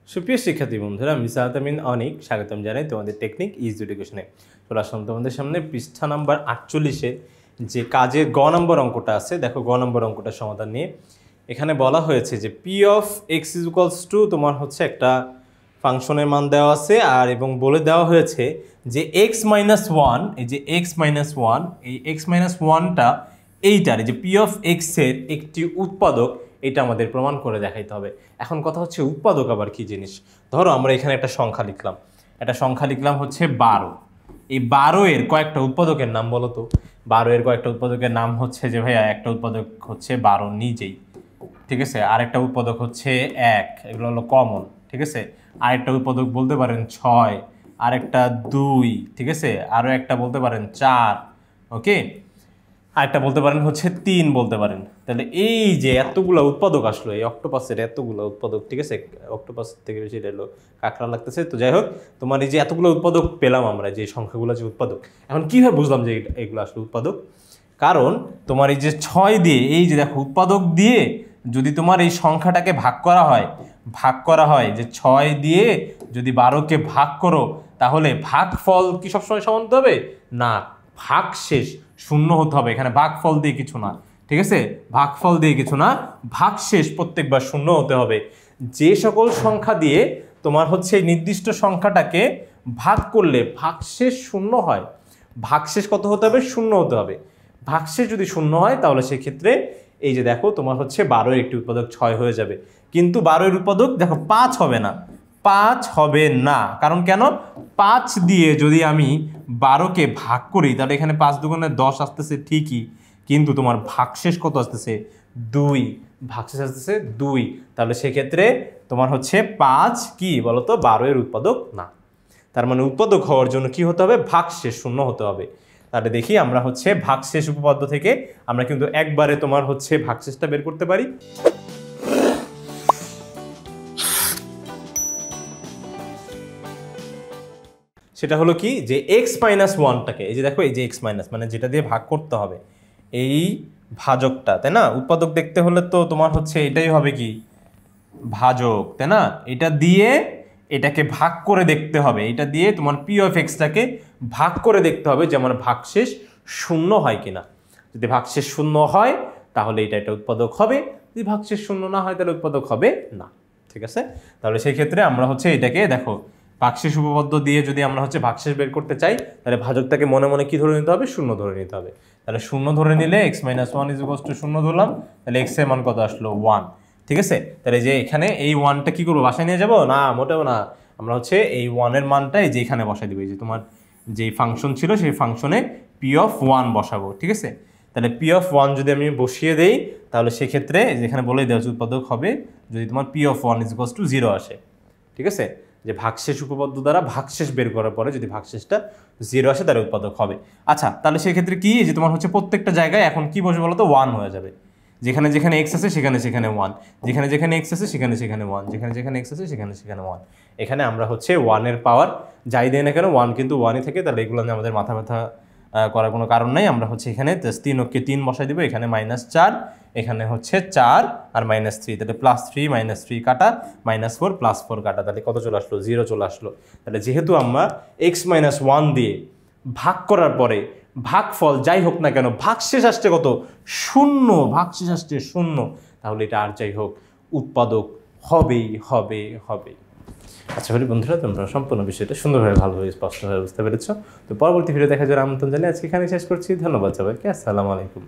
সুপ্রিয় শিক্ষার্থী বন্ধুরা, আমি সাহাদ আমিন অনিক স্বাগতম জানাই তোমাদের টেকনিক ইজ এডুকেশনে। চলে আসলাম তোমাদের সামনে পৃষ্ঠা নাম্বার 48-এ যে কাজের গ নম্বর অঙ্কটা আছে। দেখো, গ নম্বর অঙ্কটার সমাধান নিয়ে এখানে বলা হয়েছে যে P of x is equals to তোমার হচ্ছে একটা ফাংশনের মান দেওয়া আছে আর এবং বলে দেওয়া হয়েছে যে এক্স মাইনাস ওয়ান, এই যে এক্স মাইনাস ওয়ান, এই এক্স মাইনাস ওয়ানটা এইটার যে পি অফ এক্সের একটি উৎপাদক, এটা আমাদের প্রমাণ করে দেখাইতে হবে। এখন কথা হচ্ছে উৎপাদক আবার কি জিনিস। ধরো আমরা এখানে একটা সংখ্যা লিখলাম হচ্ছে 12। এই 12 এর কয়েকটা উৎপাদকের নাম বলো তো। 12 এর কয়েকটা উৎপাদকের নাম হচ্ছে যে ভাইয়া, একটা উৎপাদক হচ্ছে 12 নিজেই, ঠিক আছে। আরেকটা উৎপাদক হচ্ছে 1, এগুলো হলো কমন, ঠিক আছে। আরেকটা উৎপাদক বলতে পারেন 6, আরেকটা 2, ঠিক আছে। আরও একটা বলতে পারেন 4, ওকে। আরেকটা বলতে পারেন হচ্ছে 3 বলতে পারেন। তাহলে এই যে এতগুলো উৎপাদক আসলো, এই অক্টোপাসের এতগুলো উৎপাদক, ঠিক আছে। অক্টোপাস থেকে বেশি এলো কাঁকড়া লাগতেছে। তো যাই হোক, তোমার এই যে এতগুলো উৎপাদক পেলাম আমরা, যে সংখ্যাগুলো যে উৎপাদক, এখন কীভাবে বুঝলাম যে এগুলো আসলে উৎপাদক? কারণ তোমার এই যে 6 দিয়ে, এই যে দেখো উৎপাদক দিয়ে যদি তোমার এই সংখ্যাটাকে ভাগ করা হয় যে 6 দিয়ে যদি 12কে ভাগ করো, তাহলে ভাগফল কি সবসময় সমান হতে হবে? না, ভাগশেষ শূন্য হতে হবে। এখানে ভাগফল দিয়ে কিছু না, ঠিক আছে। ভাগফল দিয়ে কিছু না, ভাগশেষ প্রত্যেকবার শূন্য হতে হবে। যে সকল সংখ্যা দিয়ে তোমার হচ্ছে এই নির্দিষ্ট সংখ্যাটাকে ভাগ করলে ভাগশেষ শূন্য হয়, ভাগশেষ কত হতে হবে? শূন্য হতে হবে। ভাগশেষ যদি শূন্য হয় তাহলে সেক্ষেত্রে এই যে দেখো তোমার হচ্ছে 12 একটি উৎপাদক 6 হয়ে যাবে। কিন্তু 12 এর উৎপাদক দেখো 5 হবে না, 5 হবে না। কারণ কেন? 5 দিয়ে যদি আমি 12কে ভাগ করি, তাহলে এখানে 5 দুগুণে 10 আসতেছে ঠিকই, কিন্তু তোমার ভাগশেষ কত আসতেছে? 2, ভাগশেষ আসতেছে 2। তাহলে সেক্ষেত্রে তোমার হচ্ছে 5 কি বলতো? 12 এর উৎপাদক না। তার মানে উৎপাদক হওয়ার জন্য কি হতে হবে? ভাগশেষ শূন্য হতে হবে। তাহলে দেখি আমরা হচ্ছে ভাগশেষ উপপাদ্য থেকে আমরা কিন্তু একবারে তোমার হচ্ছে ভাগশেষটা বের করতে পারি। সেটা হলো কি, যে এক্স মাইনাস ওয়ানটাকে, এই যে দেখো, এই যে এক্স মাইনাস মানে যেটা দিয়ে ভাগ করতে হবে, এই ভাজকটা, তাই না? উৎপাদক দেখতে হলে তো তোমার হচ্ছে এটাই হবে কি ভাজক, তাই না? এটা দিয়ে এটাকে ভাগ করে দেখতে হবে, এটা দিয়ে তোমার পি অফ এক্সটাকে ভাগ করে দেখতে হবে যে আমার ভাগশেষ শূন্য হয় কিনা। যদি ভাগশেষ শূন্য হয় তাহলে এটা উৎপাদক হবে, যদি ভাগশেষ শূন্য না হয় তাহলে উৎপাদক হবে না, ঠিক আছে। তাহলে সেই ক্ষেত্রে আমরা হচ্ছে এটাকে দেখো, ভাগশেষ উপপাদ্য দিয়ে যদি আমরা হচ্ছে ভাগশেষ বের করতে চাই, তাহলে ভাজকটাকে মনে মনে কি ধরে নিতে হবে? শূন্য ধরে নিতে হবে। তাহলে শূন্য ধরে নিলে x minus one is equals to শূন্য ধরলাম, তাহলে এক্স এর মান কত আসলো? 1, ঠিক আছে। তাহলে যে এখানে এই 1টা কি করবো? বাসায় নিয়ে যাবো না? মোটেও না। আমরা হচ্ছে এই 1 এর মানটা এই যে এখানে বসাই দিব, যে তোমার যেই ফাংশন ছিল সেই ফাংশনে পি অফ 1 বসাবো, ঠিক আছে। তাহলে পি অফ 1 যদি আমি বসিয়ে দেই, তাহলে সেক্ষেত্রে যেখানে বলেই দেওয়া উৎপাদক হবে যদি তোমার P of 1 is equals to 0 আসে, ঠিক আছে। যে ভাগশেষ উপপাদ্য দ্বারা ভাগশেষ বের করার পরে যদি ভাগশেষটা 0 আসে তাহলে উৎপাদক হবে। আচ্ছা, তাহলে সেক্ষেত্রে কি, যে তোমার হচ্ছে প্রত্যেকটা জায়গায় এখন কি বসে বলো তো? 1 হয়ে যাবে। যেখানে যেখানে এক্স আছে সেখানে সেখানে 1, যেখানে যেখানে এক্স আছে সেখানে সেখানে 1, যেখানে যেখানে এক্স আছে সেখানে সেখানে 1। এখানে আমরা হচ্ছে 1 এর পাওয়ার যাই দেয় না কেন 1 কিন্তু 1ই থাকে। তাহলে এগুলো নিয়ে আমাদের মাথা ব্যথা করার কোনো কারণ নাই। আমরা হচ্ছে এখানে 3 বসাই দিব, এখানে -4, এখানে হচ্ছে 4 আর -3, তাহলে +3 -3 কাটা, -4 +4 কাটা, তাহলে কত চলে আসলো? 0 চলে আসলো। তাহলে যেহেতু আমরা x-1 দিয়ে ভাগ করার পরে ভাগফল যাই হোক না কেন ভাগশেষ আসছে কত? 0, ভাগশেষ আসছে 0, তাহলে এটা আর যাই হোক উৎপাদক হবেই হবে হবে। আচ্ছা বলি বন্ধুরা, তোমরা সম্পূর্ণ বিষয়টা সুন্দরভাবে ভালোভাবে স্পষ্টভাবে বুঝতে পেরেছ। তো পরবর্তী ভিডিও দেখার জন্য আমন্ত্রণ জানিয়ে আজকে এখানে শেষ করছি। ধন্যবাদ সবাইকে, আসসালামু আলাইকুম।